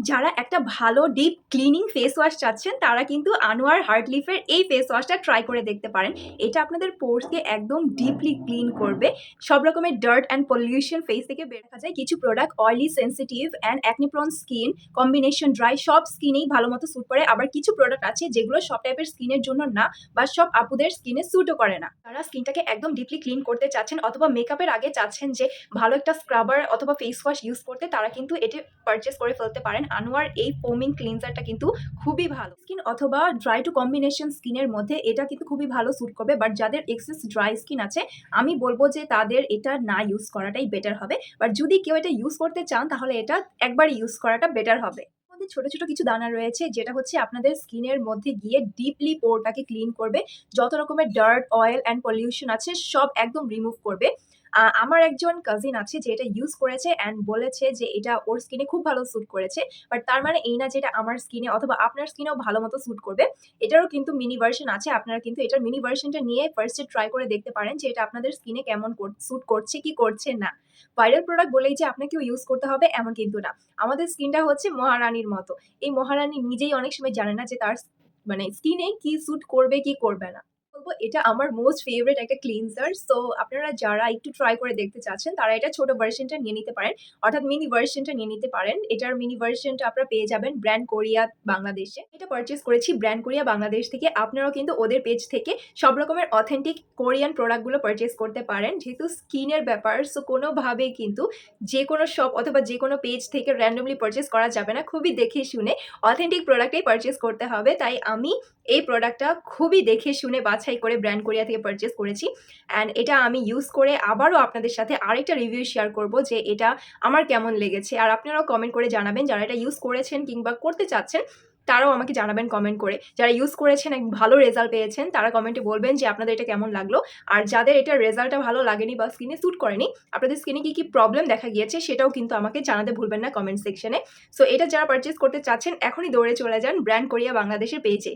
যারা একটা ভালো ডিপ ক্লিনিং ফেস ওয়াশ চাচ্ছেন তারা কিন্তু আনোয়ার হার্ট লিফের এই ফেস ওয়াশটা ট্রাই করে দেখতে পারেন। এটা আপনাদের পোর্সকে একদম ডিপলি ক্লিন করবে, সব রকমের ডার্ট অ্যান্ড পলিউশন ফেস থেকে বের করা যায়। কিছু product oily, sensitive and acne prone skin, combination dry, সব স্কিনেই ভালো মতো স্যুট করে। আবার কিছু প্রোডাক্ট আছে যেগুলো সব টাইপের স্কিনের জন্য না, বা সব আপুদের স্কিনে স্যুটও করে না। তারা স্কিনটাকে একদম ডিপলি ক্লিন করতে চাচ্ছেন অথবা মেকআপের আগে চাচ্ছেন যে ভালো একটা স্ক্রাবার অথবা ফেস ওয়াশ ইউজ করতে, তারা কিন্তু এটি পারচেস করে ফেলতে পারেন। আনোয়ার এই ফোমিং ক্লিনজারটা কিন্তু খুবই ভালো। স্কিন অথবা ড্রাই টু কম্বিনেশন স্কিনের মধ্যে এটা কিন্তু খুবই ভালো স্যুট করবে। বাট যাদের এক্সেস ড্রাই স্কিন আছে, আমি বলবো যে তাদের এটা না ইউজ করাটাই বেটার হবে। বাট যদি কেউ এটা ইউজ করতে চান তাহলে এটা একবার ইউজ করাটা বেটার হবে। ছোট ছোট কিছু দানা রয়েছে যেটা হচ্ছে আপনাদের স্কিনের মধ্যে গিয়ে ডিপলি পোরটাকে ক্লিন করবে, যত রকমের ডার্ট, অয়েল অ্যান্ড পলিউশন আছে সব একদম রিমুভ করবে। আমার একজন কাজিন আছে যে এটা ইউজ করেছে অ্যান্ড বলেছে যে এটা ওর স্কিনে খুব ভালো স্যুট করেছে। বাট তার মানে এই না যে এটা আমার স্কিনে অথবা আপনার স্কিনেও ভালো মতো স্যুট করবে। এটারও কিন্তু মিনি ভার্সন আছে, আপনারা কিন্তু এটার মিনি ভার্সনটা নিয়ে ফার্স্টে ট্রাই করে দেখতে পারেন যে এটা আপনাদের স্কিনে কেমন স্যুট করছে কি করছে না। ভাইরাল প্রোডাক্ট বলেই যে আপনাকেও ইউজ করতে হবে এমন কিন্তু না। আমাদের স্কিনটা হচ্ছে মহারানীর মতো। এই মহারানী নিজেই অনেক সময় জানে না যে তার মানে স্কিনে কি স্যুট করবে কি করবে না। বলবো এটা আমার মোস্ট ফেভারিট একটা ক্লিনজার। সো আপনারা যারা একটু ট্রাই করে দেখতে চাচ্ছেন তারা এটা ছোট ভার্সনটা নিয়ে নিতে পারেন, অর্থাৎ মিনি ভার্সনটা নিয়ে নিতে পারেন। এটার মিনি ভার্সনটা আপনারা পেয়ে যাবেন ব্র্যান্ড কোরিয়া বাংলাদেশে। এটা পারচেস করেছি ব্র্যান্ড কোরিয়া বাংলাদেশ থেকে। আপনারাও কিন্তু ওদের পেজ থেকে সব রকমের অথেন্টিক কোরিয়ান প্রোডাক্টগুলো পারচেস করতে পারেন। যেহেতু স্কিনের ব্যাপার, সো কোনোভাবেই কিন্তু যে কোনো শপ অথবা যে কোনো পেজ থেকে র্যান্ডমলি পারচেস করা যাবে না। খুবই দেখে শুনে অথেন্টিক প্রোডাক্টেই পারচেস করতে হবে। তাই আমি এই প্রোডাক্টটা খুবই দেখে শুনে বাছাই করে ব্র্যান্ড কোরিয়া থেকে পারচেস করেছি। অ্যান্ড এটা আমি ইউজ করে আবারও আপনাদের সাথে আরেকটা রিভিউ শেয়ার করব যে এটা আমার কেমন লেগেছে। আর আপনারাও কমেন্ট করে জানাবেন যারা এটা ইউজ করেছেন কিংবা করতে চাচ্ছেন, তারাও আমাকে জানাবেন কমেন্ট করে। যারা ইউজ করেছেন এক ভালো রেজাল্ট পেয়েছেন তারা কমেন্টে বলবেন যে আপনাদের এটা কেমন লাগলো। আর যাদের এটার রেজাল্টটা ভালো লাগেনি বা স্কিনে স্যুট করেনি, আপনাদের স্কিনে কি কি প্রবলেম দেখা গিয়েছে সেটাও কিন্তু আমাকে জানাতে ভুলবেন না কমেন্ট সেকশনে। সো এটা যারা পারচেস করতে চাচ্ছেন এখনই দৌড়ে চলে যান ব্র্যান্ড কোরিয়া বাংলাদেশের পেজে।